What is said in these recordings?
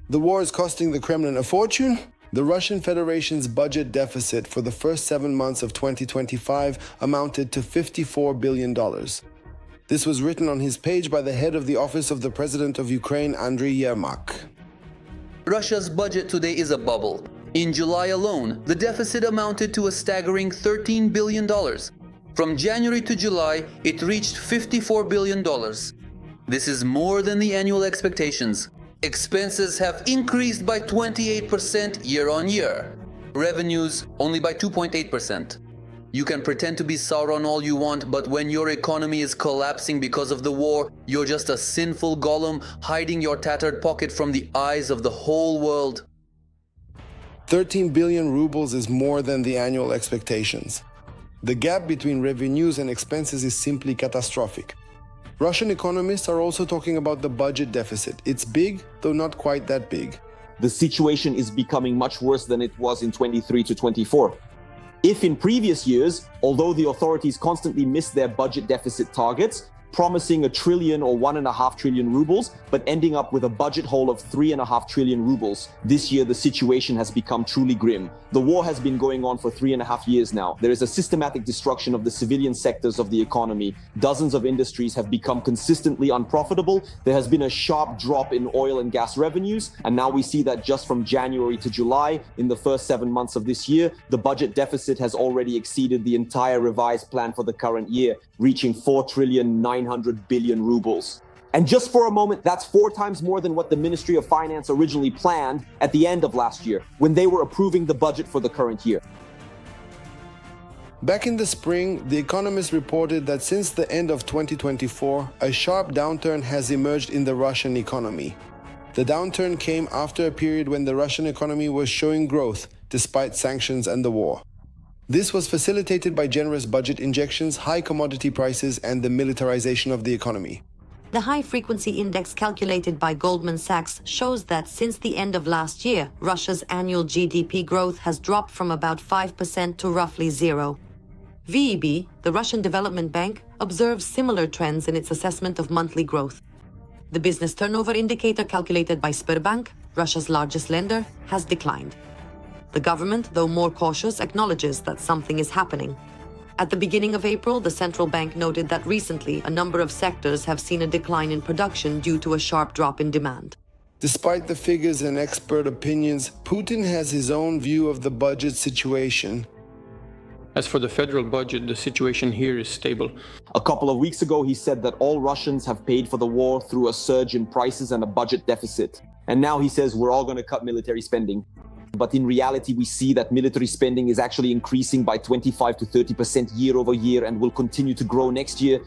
The war is costing the Kremlin a fortune. The Russian Federation's budget deficit for the first 7 months of 2025 amounted to $54 billion. This was written on his page by the head of the office of the President of Ukraine, Andriy Yermak. Russia's budget today is a bubble. In July alone, the deficit amounted to a staggering $13 billion. From January to July, it reached $54 billion. This is more than the annual expectations. Expenses have increased by 28% year-on-year. Revenues only by 2.8%. You can pretend to be Sauron all you want, but when your economy is collapsing because of the war, you're just a sinful golem hiding your tattered pocket from the eyes of the whole world. 13 billion rubles is more than the annual expectations. The gap between revenues and expenses is simply catastrophic. Russian economists are also talking about the budget deficit. It's big, though not quite that big. The situation is becoming much worse than it was in 23 to 24. If in previous years, although the authorities constantly missed their budget deficit targets, promising 1 trillion or 1.5 trillion rubles, but ending up with a budget hole of 3.5 trillion rubles. This year, the situation has become truly grim. The war has been going on for 3.5 years now. There is a systematic destruction of the civilian sectors of the economy. Dozens of industries have become consistently unprofitable. There has been a sharp drop in oil and gas revenues. And now we see that just from January to July, in the first 7 months of this year, the budget deficit has already exceeded the entire revised plan for the current year, reaching 4,900 billion rubles. And just for a moment, that's 4 times more than what the Ministry of Finance originally planned at the end of last year, when they were approving the budget for the current year. Back in the spring, The Economist reported that since the end of 2024, a sharp downturn has emerged in the Russian economy. The downturn came after a period when the Russian economy was showing growth, despite sanctions and the war. This was facilitated by generous budget injections, high commodity prices, and the militarization of the economy. The high-frequency index calculated by Goldman Sachs shows that since the end of last year, Russia's annual GDP growth has dropped from about 5% to roughly zero. VEB, the Russian Development Bank, observes similar trends in its assessment of monthly growth. The business turnover indicator calculated by Sberbank, Russia's largest lender, has declined. The government, though more cautious, acknowledges that something is happening. At the beginning of April, the central bank noted that recently a number of sectors have seen a decline in production due to a sharp drop in demand. Despite the figures and expert opinions, Putin has his own view of the budget situation. As for the federal budget, the situation here is stable. A couple of weeks ago, he said that all Russians have paid for the war through a surge in prices and a budget deficit. And now he says we're all going to cut military spending. But in reality, we see that military spending is actually increasing by 25 to 30% year over year and will continue to grow next year.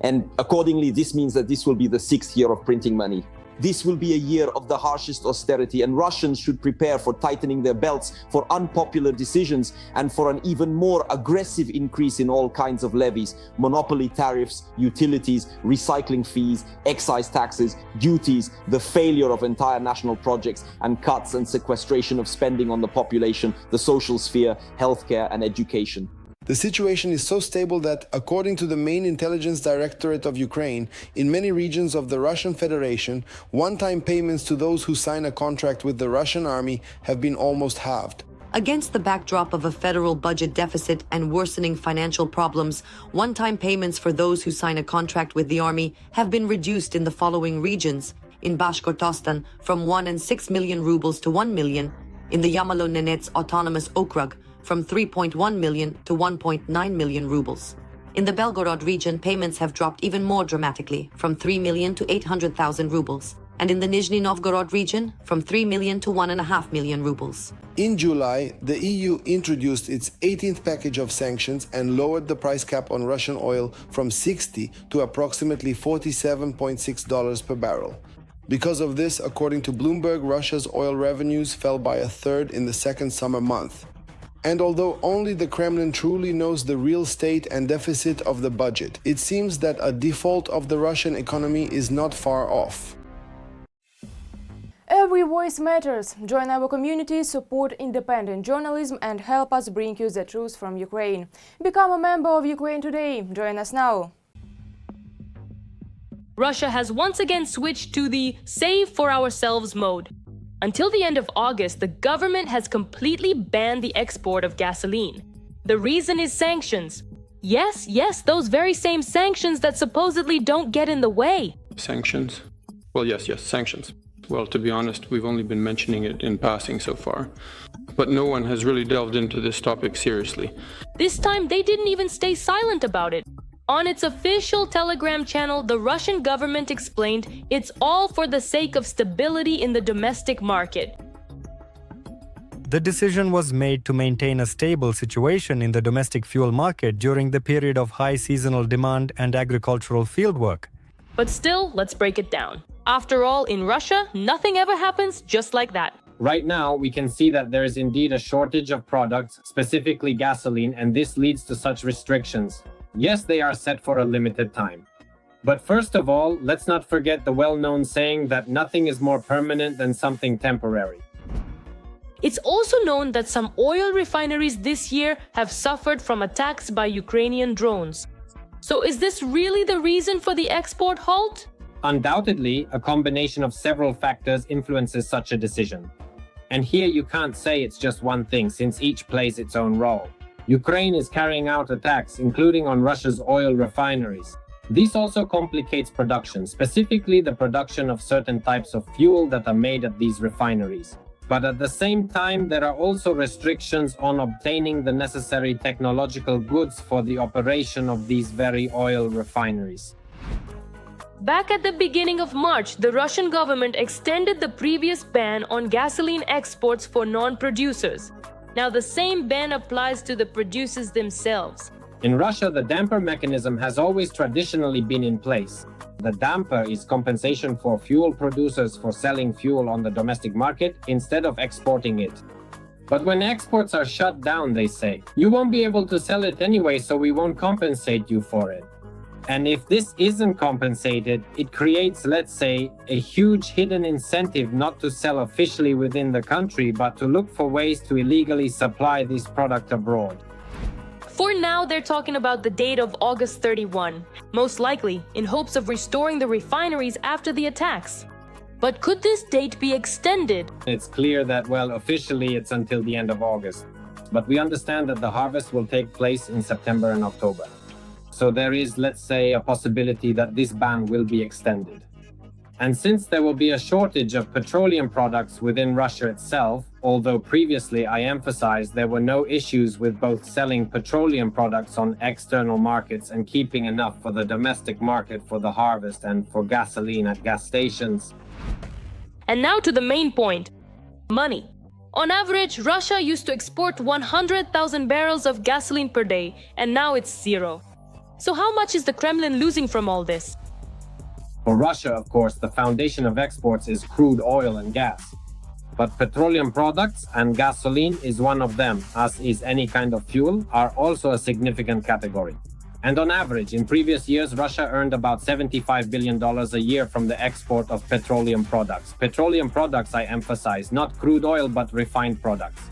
And accordingly, this means that this will be the 6th year of printing money. This will be a year of the harshest austerity, and Russians should prepare for tightening their belts, for unpopular decisions, and for an even more aggressive increase in all kinds of levies: monopoly tariffs, utilities, recycling fees, excise taxes, duties, the failure of entire national projects, and cuts and sequestration of spending on the population, the social sphere, healthcare, and education. The situation is so stable that, according to the main intelligence directorate of Ukraine, in many regions of the Russian Federation, one-time payments to those who sign a contract with the Russian army have been almost halved. Against the backdrop of a federal budget deficit and worsening financial problems, one-time payments for those who sign a contract with the army have been reduced in the following regions: in Bashkortostan from 1.6 million rubles to 1 million, in the Yamalo-Nenets Autonomous Okrug from 3.1 million to 1.9 million rubles. In the Belgorod region, payments have dropped even more dramatically, from 3 million to 800,000 rubles. And in the Nizhny Novgorod region, from 3 million to 1.5 million rubles. In July, the EU introduced its 18th package of sanctions and lowered the price cap on Russian oil from $60 to approximately $47.6 per barrel. Because of this, according to Bloomberg, Russia's oil revenues fell by a third in the second summer month. And although only the Kremlin truly knows the real state and deficit of the budget, it seems that a default of the Russian economy is not far off. Every voice matters. Join our community, support independent journalism, and help us bring you the truth from Ukraine. Become a member of Ukraine Today. Join us now. Russia has once again switched to the save for ourselves mode. Until the end of August, the government has completely banned the export of gasoline. The reason is sanctions. Yes, those very same sanctions that supposedly don't get in the way. Sanctions? Well, yes, sanctions. Well, to be honest, we've only been mentioning it in passing so far. But no one has really delved into this topic seriously. This time, they didn't even stay silent about it. On its official Telegram channel, the Russian government explained it's all for the sake of stability in the domestic market. The decision was made to maintain a stable situation in the domestic fuel market during the period of high seasonal demand and agricultural fieldwork. But still, let's break it down. After all, in Russia, nothing ever happens just like that. Right now, we can see that there is indeed a shortage of products, specifically gasoline, and this leads to such restrictions. Yes, they are set for a limited time. But first of all, let's not forget the well-known saying that nothing is more permanent than something temporary. It's also known that some oil refineries this year have suffered from attacks by Ukrainian drones. So is this really the reason for the export halt? Undoubtedly, a combination of several factors influences such a decision. And here you can't say it's just one thing, since each plays its own role. Ukraine is carrying out attacks, including on Russia's oil refineries. This also complicates production, specifically the production of certain types of fuel that are made at these refineries. But at the same time, there are also restrictions on obtaining the necessary technological goods for the operation of these very oil refineries. Back at the beginning of March, the Russian government extended the previous ban on gasoline exports for non-producers. Now the same ban applies to the producers themselves. In Russia, the damper mechanism has always traditionally been in place. The damper is compensation for fuel producers for selling fuel on the domestic market instead of exporting it. But when exports are shut down, they say, you won't be able to sell it anyway, so we won't compensate you for it. And if this isn't compensated, it creates, let's say, a huge hidden incentive not to sell officially within the country, but to look for ways to illegally supply this product abroad. For now, they're talking about the date of August 31, most likely in hopes of restoring the refineries after the attacks. But could this date be extended? It's clear that, well, officially it's until the end of August. But we understand that the harvest will take place in September and October. So there is, let's say, a possibility that this ban will be extended. And since there will be a shortage of petroleum products within Russia itself, although previously I emphasized there were no issues with both selling petroleum products on external markets and keeping enough for the domestic market for the harvest and for gasoline at gas stations. And now to the main point, money. On average, Russia used to export 100,000 barrels of gasoline per day, and now it's zero. So how much is the Kremlin losing from all this? For Russia, of course, the foundation of exports is crude oil and gas. But petroleum products and gasoline is one of them, as is any kind of fuel, are also a significant category. And on average, in previous years, Russia earned about $75 billion a year from the export of petroleum products. Petroleum products, I emphasize, not crude oil, but refined products.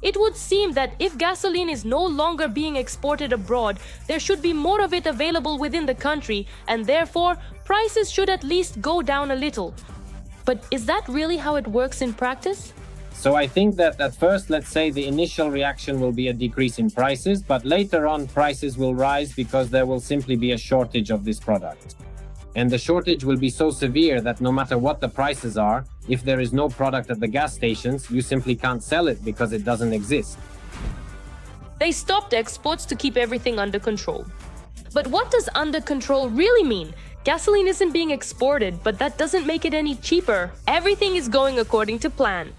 It would seem that if gasoline is no longer being exported abroad, there should be more of it available within the country, and therefore, prices should at least go down a little. But is that really how it works in practice? So I think that at first, let's say the initial reaction will be a decrease in prices, but later on prices will rise because there will simply be a shortage of this product. And the shortage will be so severe that no matter what the prices are, if there is no product at the gas stations, you simply can't sell it because it doesn't exist. They stopped exports to keep everything under control. But what does under control really mean? Gasoline isn't being exported, but that doesn't make it any cheaper. Everything is going according to plan.